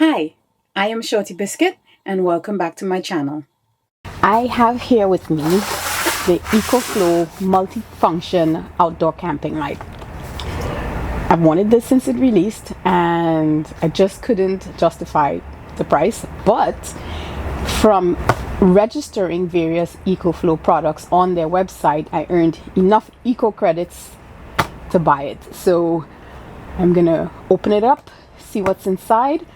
Hi, I am Shorty Biscuit and welcome back to my channel. I have here with me the EcoFlow multifunction outdoor camping light. I've wanted this since it released and I just couldn't justify the price, but from registering various EcoFlow products on their website, I earned enough eco credits to buy it. So I'm gonna open it up, see what's inside.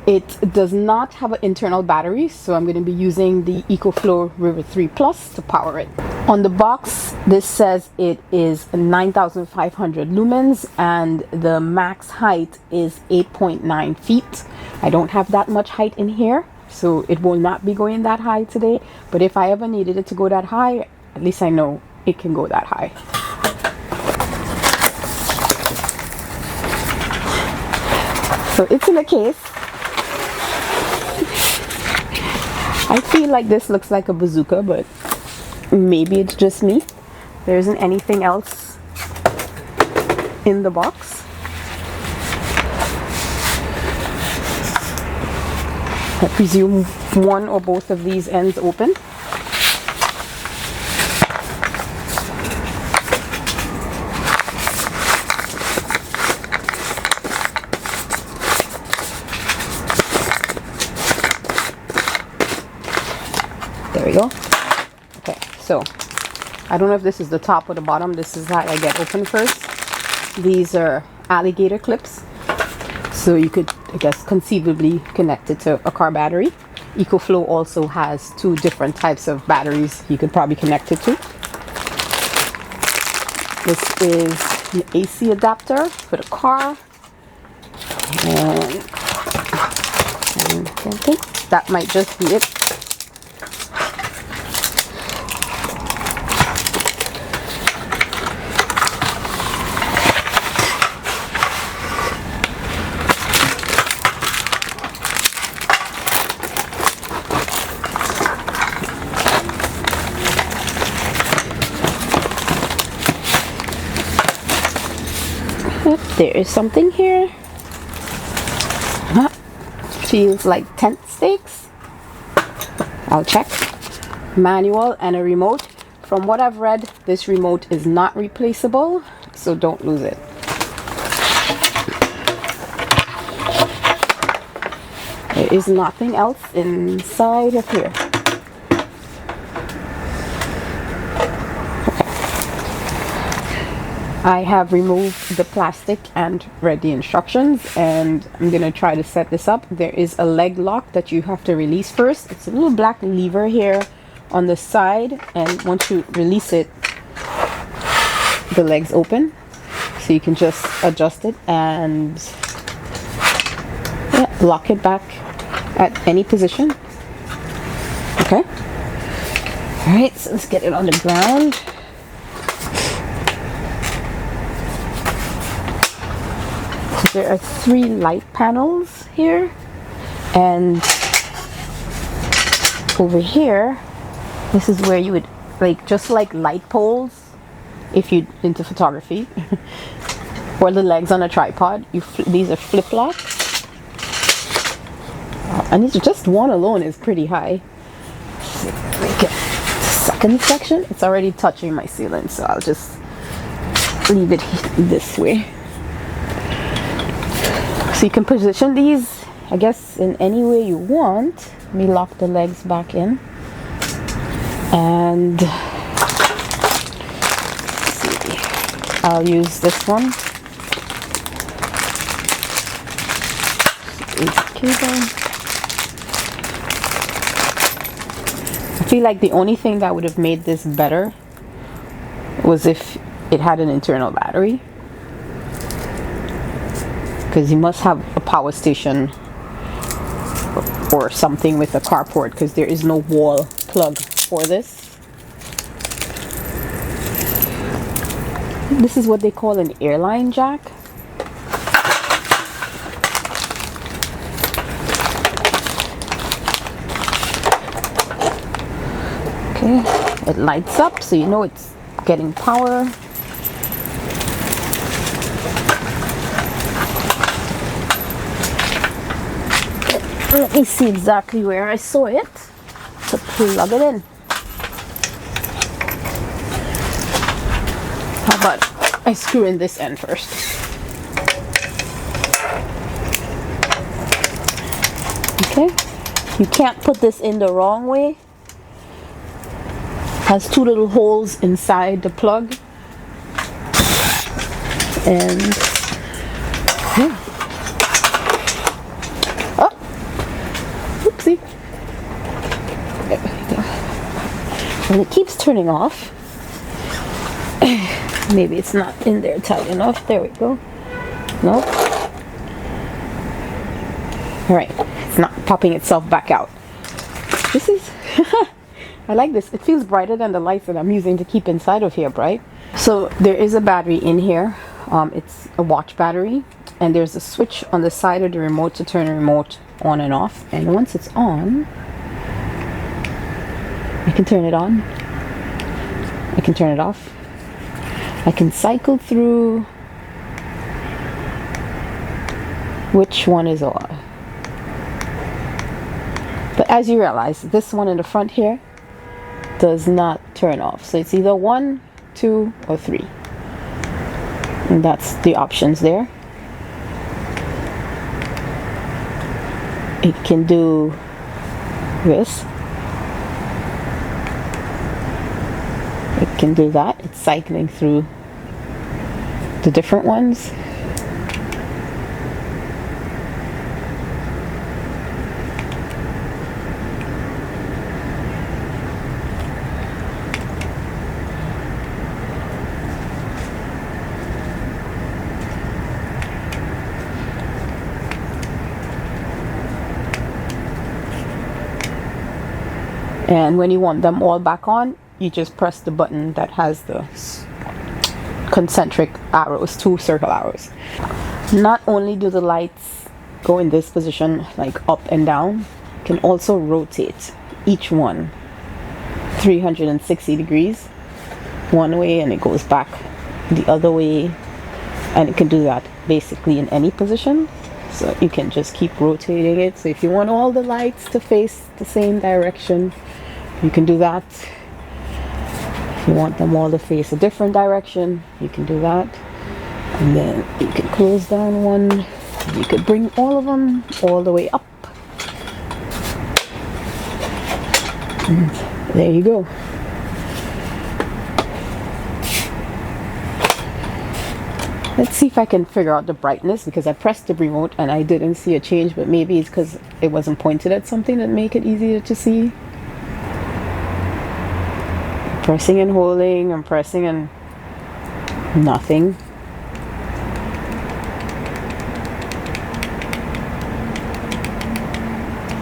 It does not have an internal battery, so I'm going to be using the EcoFlow River 3 Plus to power it. On the box, this says it is 9,500 lumens and the max height is 8.9 feet. I don't have that much height in here, so it will not be going that high today. But if I ever needed it to go that high, at least I know it can go that high. So it's in a case. I feel like this looks like a bazooka, but maybe it's just me. There isn't anything else in the box. I presume one or both of these ends open. There we go. Okay, so I don't know if this is the top or the bottom. This is how I get open first. These are alligator clips, so you could, I guess, conceivably connect it to a car battery. EcoFlow also has two different types of batteries you could probably connect it to. This is the AC adapter for the car, and I think that might just be it. There is something here. Feels like tent stakes. I'll check. Manual and a remote. From what I've read, this remote is not replaceable, so don't lose it. There is nothing else inside of here. I have removed the plastic and read the instructions, and I'm going to try to set this up. There is a leg lock that you have to release first. It's a little black lever here on the side, and once you release it, the legs open. So you can just adjust it and lock it back at any position. Okay. All right, so let's get it on the ground. There are 3 light panels here, and over here, this is where you would, like, just like light poles, if you're into photography, or the legs on a tripod. These are flip-flops, and these are just one alone is pretty high. Make it second section. It's already touching my ceiling, so I'll just leave it this way. So you can position these, I guess, in any way you want. Let me lock the legs back in. And let's see, I'll use this one. I feel like the only thing that would have made this better was if it had an internal battery. Because you must have a power station or something with a carport, because there is no wall plug for this. This is what they call an airline jack. Okay, it lights up so you know it's getting power. Let me see exactly where I saw it to plug it in. How about I screw in this end first? Okay, you can't put this in the wrong way. Has two little holes inside the plug, and yeah. Oh, oopsie. There we go. And it keeps turning off. Maybe it's not in there tight enough. There we go. Nope. All right, it's not popping itself back out. This is I like this. It feels brighter than the lights that I'm using to keep inside of here bright. So there is a battery in here. It's a watch battery, and there's a switch on the side of the remote to turn the remote on and off. And once it's on, I can turn it on. I can turn it off. I can cycle through which one is on. But as you realize, this one in the front here does not turn off. So it's either 1, 2, or 3. And that's the options there. It can do this. It can do that. It's cycling through the different ones. And when you want them all back on, you just press the button that has the concentric arrows, 2 circle arrows. Not only do the lights go in this position, like up and down, you can also rotate each one 360 degrees one way, and it goes back the other way, and it can do that basically in any position. So you can just keep rotating it. So if you want all the lights to face the same direction, you can do that. If you want them all to face a different direction, you can do that. And then you can close down one. You could bring all of them all the way up. And there you go. Let's see if I can figure out the brightness, because I pressed the remote and I didn't see a change, but maybe it's because it wasn't pointed at something that make it easier to see. Pressing and holding and pressing and nothing.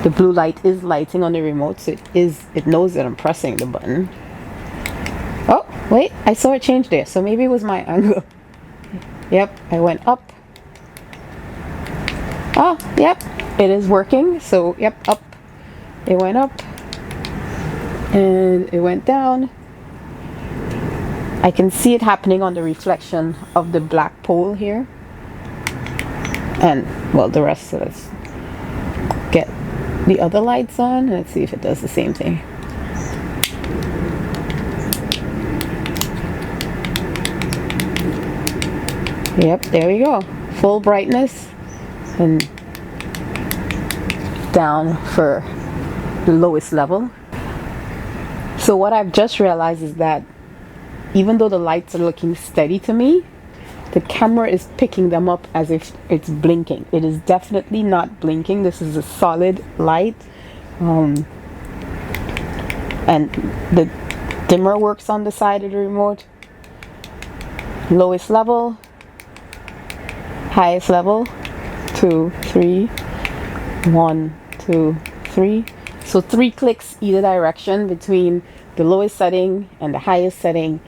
The blue light is lighting on the remote, so it knows that I'm pressing the button. Oh, wait, I saw a change there, so maybe it was my angle. Yep, I went up. Oh, yep, it is working. So, yep, up. It went up. And it went down. I can see it happening on the reflection of the black pole here. And, well, the rest of us. Get the other lights on. Let's see if it does the same thing. Yep, there we go. Full brightness and down for the lowest level. So what I've just realized is that even though the lights are looking steady to me, the camera is picking them up as if it's blinking. It is definitely not blinking. This is a solid light. And the dimmer works on the side of the remote. Lowest level. Highest level, 2, 3, 1, 2, 3. So 3 clicks either direction between the lowest setting and the highest setting,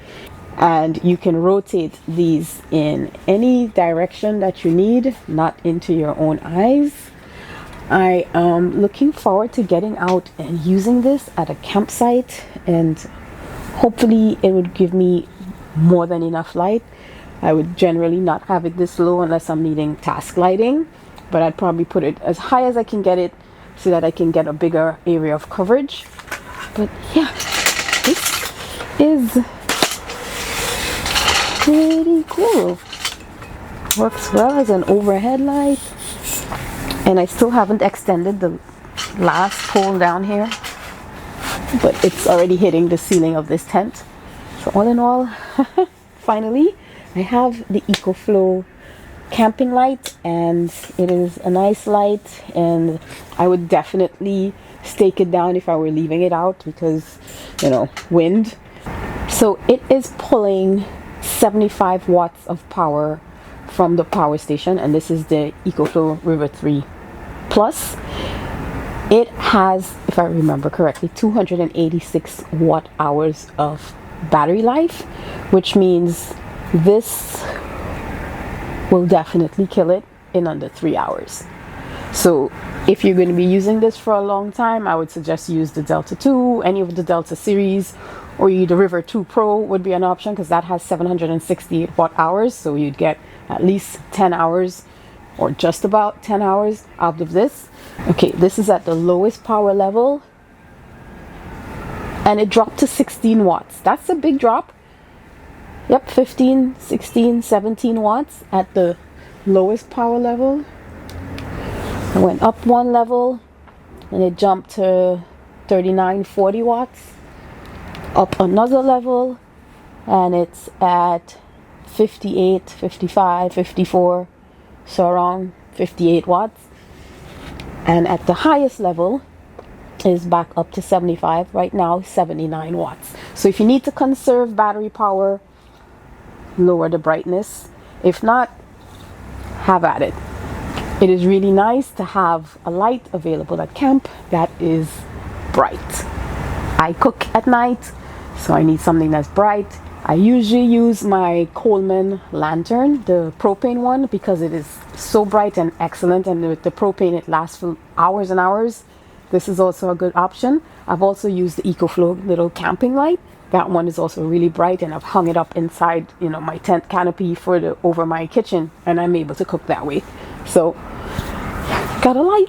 and you can rotate these in any direction that you need, not into your own eyes. I am looking forward to getting out and using this at a campsite, and hopefully it would give me more than enough light. I would generally not have it this low unless I'm needing task lighting, but I'd probably put it as high as I can get it so that I can get a bigger area of coverage. But yeah, this is pretty cool. Works well as an overhead light. And I still haven't extended the last pole down here, but it's already hitting the ceiling of this tent. So all in all, finally, I have the EcoFlow camping light, and it is a nice light, and I would definitely stake it down if I were leaving it out because, you know, wind. So it is pulling 75 watts of power from the power station, and this is the EcoFlow River 3 Plus. It has, if I remember correctly, 286 watt hours of battery life, which means this will definitely kill it in under 3 hours. So if you're going to be using this for a long time, I would suggest use the Delta 2, any of the Delta series, or the River 2 Pro would be an option because that has 768 watt hours, so you'd get at least 10 hours or just about 10 hours out of this. Okay, this is at the lowest power level, and it dropped to 16 watts. That's a big drop. Yep, 15, 16, 17 watts at the lowest power level. I went up one level and it jumped to 39, 40 watts. Up another level and it's at 58, 55, 54, so around 58 watts. And at the highest level is back up to 75, right now 79 watts. So if you need to conserve battery power, lower the brightness. If not, have at it. It is really nice to have a light available at camp that is bright. I cook at night, so I need something that's bright. I usually use my Coleman lantern, the propane one, because it is so bright and excellent, and with the propane it lasts for hours and hours. This is also a good option. I've also used the EcoFlow little camping light. That one is also really bright, and I've hung it up inside, you know, my tent canopy over my kitchen, and I'm able to cook that way. So, got a light.